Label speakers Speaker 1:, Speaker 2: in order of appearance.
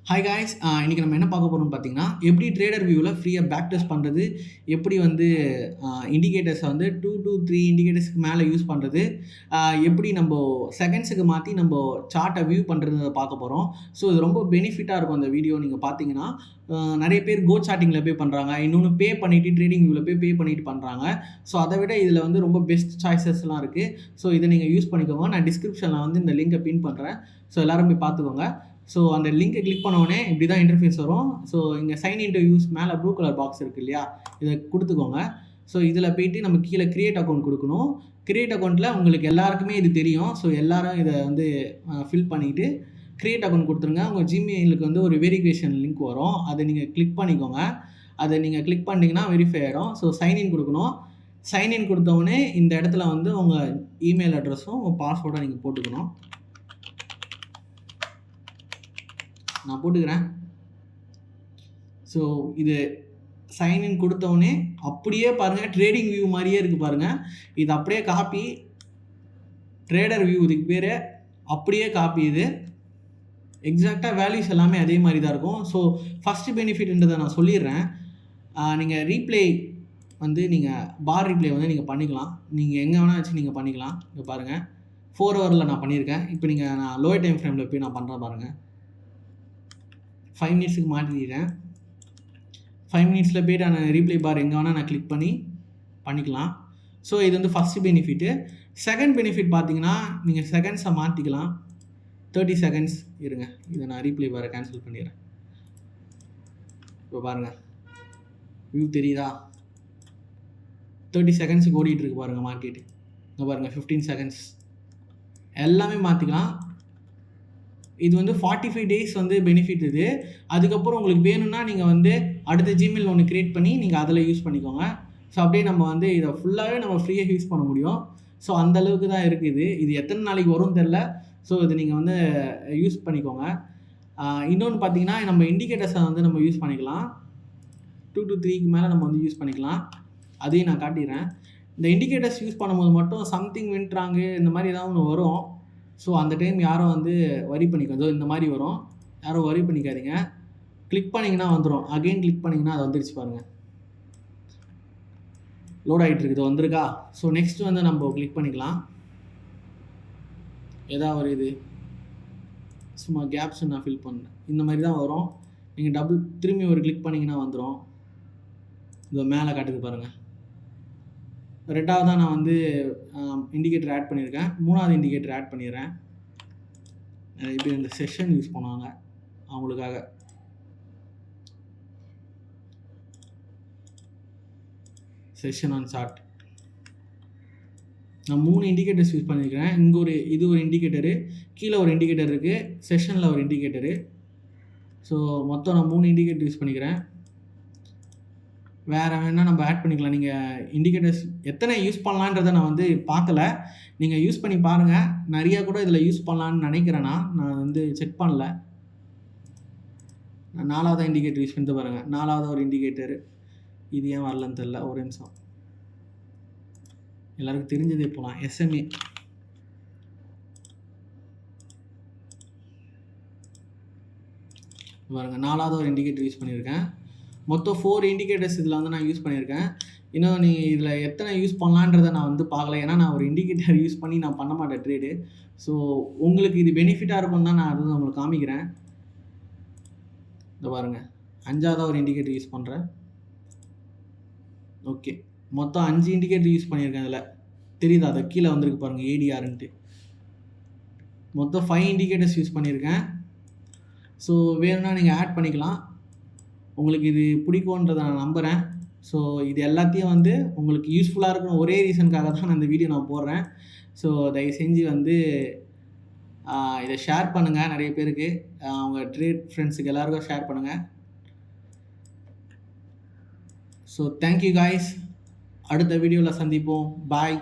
Speaker 1: Hi guys இன்றைக்கி நம்ம என்ன பார்க்க போகிறோம்னு பார்த்தீங்கன்னா எப்படி ட்ரேடர் வியூவில் ஃப்ரீயாக பேக் டெஸ்ட் பண்ணுறது, எப்படி வந்து இண்டிகேட்டர்ஸை வந்து 2 to 3 இண்டிகேட்டர்ஸ்க்கு மேலே யூஸ் பண்ணுறது, எப்படி நம்ம செகண்ட்ஸுக்கு மாற்றி நம்ம சார்ட்டை வியூ பண்ணுறதை பார்க்க போகிறோம். ஸோ இது ரொம்ப பெனிஃபிட்டாக இருக்கும் அந்த வீடியோ. நீங்கள் பார்த்தீங்கன்னா நிறைய பேர் கோ சார்ட்டிங்கில் போய் பண்ணுறாங்க, இன்னொன்று பே பண்ணிவிட்டு ட்ரேடிங் வியூவில் போய் பே பண்ணிவிட்டு பண்ணுறாங்க. ஸோ அதை விட இதில் வந்து ரொம்ப பெஸ்ட் சாய்ஸஸ்லாம் இருக்குது. ஸோ இதை நீங்கள் யூஸ் பண்ணிக்கோங்க. நான் டிஸ்கிரிப்ஷனில் வந்து இந்த லிங்கை பின் பண்ணுறேன். ஸோ எல்லோரும் போய் பார்த்துக்கோங்க. ஸோ அந்த லிங்கை கிளிக் பண்ணோடனே இப்படி தான் இன்டர்ஃபேஸ் வரும். ஸோ இங்கே சைன் இன் டு யூஸ் மேலே ப்ளூ கலர் பாக்ஸ் இருக்குது இல்லையா, இதை கொடுத்துக்கோங்க. ஸோ இதில் போய்ட்டு நம்ம கீழே கிரியேட் அக்கௌண்ட் கொடுக்கணும். கிரியேட் அக்கௌண்ட்டில் உங்களுக்கு எல்லாருக்குமே இது தெரியும். ஸோ எல்லோரும் இதை வந்து ஃபில் பண்ணிவிட்டு கிரியேட் அக்கௌண்ட் கொடுத்துருங்க. உங்கள் ஜிமெயிலுக்கு வந்து ஒரு வெரிஃபிகேஷன் லிங்க் வரும், அதை நீங்கள் கிளிக் பண்ணிக்கோங்க. அதை நீங்கள் கிளிக் பண்ணிங்கன்னா வெரிஃபை ஆகிடும். ஸோ சைன்இன் கொடுக்கணும். சைன்இன் கொடுத்தவொடனே இந்த இடத்துல வந்து உங்கள் இமெயில் அட்ரஸும் உங்கள் பாஸ்வேர்டை நீங்கள் போட்டுக்கணும். நான் போட்டுக்கிறேன். ஸோ இது சைன்இன் கொடுத்தவொடனே அப்படியே பாருங்கள், ட்ரேடிங் வியூ மாதிரியே இருக்குது பாருங்கள். இது அப்படியே காப்பி, ட்ரேடர் வியூ இதுக்கு பேர், அப்படியே காப்பி. இது எக்ஸாக்டாக வேல்யூஸ் எல்லாமே அதே மாதிரி தான் இருக்கும். ஸோ ஃபஸ்ட்டு பெனிஃபிட்ன்றதை நான் சொல்லிடுறேன். நீங்கள் ரீப்ளே வந்து நீங்கள் பார் ரீப்ளே வந்து நீங்கள் பண்ணிக்கலாம். நீங்கள் எங்கே வேணால் வச்சு நீங்கள் பண்ணிக்கலாம். இங்கே பாருங்கள், 4 ஹவரில் நான் பண்ணியிருக்கேன். இப்போ நான் லோயர் டைம் ஃப்ரேமில் போய் நான் பண்ணுறேன் பாருங்கள். 5 மினிட்ஸுக்கு மாற்றிக்கிறேன். 5 மினிட்ஸில் போய்ட்டு நான் ரீப்ளே பார் எங்கே வேணால் நான் கிளிக் பண்ணிக்கலாம். ஸோ இது வந்து ஃபஸ்ட்டு பெனிஃபிட்டு. செகண்ட் பெனிஃபிட் பார்த்தீங்கன்னா, நீங்கள் செகண்ட்ஸை மாற்றிக்கலாம். 30 செகண்ட்ஸ் இருங்க, இதை நான் ரீப்ளே பாரை கேன்சல் பண்ணிடுறேன். இப்போ பாருங்கள், வியூ தெரியுதா? 30 செகண்ட்ஸுக்கு ஓடிட்டுருக்கு பாருங்கள் மார்க்கெட்டு. இங்கே பாருங்கள் 15 செகண்ட்ஸ், எல்லாமே மாற்றிக்கலாம். இது வந்து 45 டேஸ் வந்து பெனிஃபிட் இது. அதுக்கப்புறம் உங்களுக்கு வேணும்னா நீங்கள் வந்து அடுத்த ஜிமெயில் ஒன்று க்ரியேட் பண்ணி நீங்கள் அதில் யூஸ் பண்ணிக்கோங்க. ஸோ அப்படியே நம்ம வந்து இதை ஃபுல்லாகவே நம்ம ஃப்ரீயாக யூஸ் பண்ண முடியும். ஸோ அந்தளவுக்கு தான் இருக்குது. இது எத்தனை நாளைக்கு வரும்னு தெரில. ஸோ இது நீங்கள் வந்து யூஸ் பண்ணிக்கோங்க. இன்னொன்று பார்த்தீங்கன்னா, நம்ம இண்டிகேட்டர்ஸை வந்து நம்ம யூஸ் பண்ணிக்கலாம். 2 to 3க்கு மேலே நம்ம வந்து யூஸ் பண்ணிக்கலாம். அதையும் நான் காட்டிடுறேன். இந்த இண்டிகேட்டர்ஸ் யூஸ் பண்ணும்போது மட்டும் சம்திங் வின்ட்ராங்க இந்த மாதிரி ஏதாவது ஒன்று வரும். ஸோ அந்த டைம் யாரும் வந்து வரி பண்ணிக்காதோ, இந்த மாதிரி வரும், யாரும் வரி பண்ணிக்காதீங்க. கிளிக் பண்ணிங்கன்னா வந்துடும். அகெயின் கிளிக் பண்ணிங்கன்னா அது வந்துருச்சு பாருங்கள், லோட் ஆகிட்டு இருக்குது, வந்திருக்கா? ஸோ நெக்ஸ்ட் வந்து நம்ம கிளிக் பண்ணிக்கலாம். ஏதாவது ஒரு இது சும்மா கேப்ஸ் நான் ஃபில் பண்ணேன், இந்த மாதிரி தான் வரும். நீங்கள் திரும்பி ஒரு கிளிக் பண்ணிங்கன்னா வந்துடும். இந்த மேலே காட்டுது பாருங்கள். ரெண்டாவதாக நான் வந்து இண்டிகேட்டர் ஆட் பண்ணியிருக்கேன். 3வது இண்டிகேட்டர் ஆட் பண்ணிடுறேன். இப்போ இந்த செஷன் யூஸ் பண்ணுவாங்க அவங்களுக்காக. செஷன் ஆன் சார்ட் நான் 3 இண்டிகேட்டர்ஸ் யூஸ் பண்ணியிருக்கிறேன். இங்கே இது ஒரு இண்டிகேட்டரு, கீழே ஒரு இண்டிகேட்டர் இருக்குது, செஷனில் ஒரு இண்டிகேட்டரு. ஸோ மொத்தம் நான் 3 இண்டிகேட்டர் யூஸ் பண்ணிக்கிறேன். வேறு வேணால் நம்ம ஆட் பண்ணிக்கலாம். நீங்கள் இண்டிகேட்டர்ஸ் எத்தனை யூஸ் பண்ணலான்றதை நான் வந்து பார்க்கல, நீங்கள் யூஸ் பண்ணி பாருங்கள். நிறையா கூட இதில் யூஸ் பண்ணலான்னு நினைக்கிறேன்னா, நான் வந்து செக் பண்ணல. நான் 4வது இண்டிகேட்டர் யூஸ் பண்ணிட்டு பாருங்கள். 4வது ஒரு இண்டிகேட்டரு, இது ஏன் வரலன்னு தெரில, ஒரு நிமிஷம். எல்லாருக்கும் தெரிஞ்சதே போகலாம். SMA பாருங்கள், 4வது ஒரு இண்டிகேட்டர் யூஸ் பண்ணியிருக்கேன். மொத்தம் 4 இண்டிகேட்டர்ஸ் இதில் வந்து நான் யூஸ் பண்ணியிருக்கேன். இன்னும் நீங்கள் இதில் எத்தனை யூஸ் பண்ணலான்றதை நான் வந்து பார்க்கல, ஏன்னா நான் ஒரு இண்டிகேட்டர் யூஸ் பண்ணி நான் பண்ண மாட்டேன் ட்ரேடு. ஸோ உங்களுக்கு இது பெனிஃபிட்டாக இருக்கும் தான் நான் அது உங்களுக்கு காமிக்கிறேன். இந்த பாருங்கள், 5வது ஒரு இண்டிகேட்டர் யூஸ் பண்ணுறேன். ஓகே, மொத்தம் 5 இண்டிகேட்டர் யூஸ் பண்ணியிருக்கேன். இதில் தெரியுதா? அதை கீழே வந்திருக்கு பாருங்கள், ADRன்ட்டு. மொத்தம் 5 இண்டிகேட்டர்ஸ் யூஸ் பண்ணியிருக்கேன். ஸோ வேணும்னா நீங்கள் ஆட் பண்ணிக்கலாம். உங்களுக்கு இது பிடிக்கும்ன்றதை நான் நம்புகிறேன். ஸோ இது எல்லாத்தையும் வந்து உங்களுக்கு யூஸ்ஃபுல்லாக இருக்கணும் ஒரே ரீசனுக்காக தான் நான் இந்த வீடியோ நான் போடுறேன். ஸோ தயவு செஞ்சு வந்து இதை ஷேர் பண்ணுங்கள் நிறைய பேருக்கு, அவங்க ட்ரேட் ஃப்ரெண்ட்ஸுக்கு எல்லாருக்கும் ஷேர் பண்ணுங்கள். ஸோ தேங்க்யூ காய்ஸ், அடுத்த வீடியோவில் சந்திப்போம். பாய்.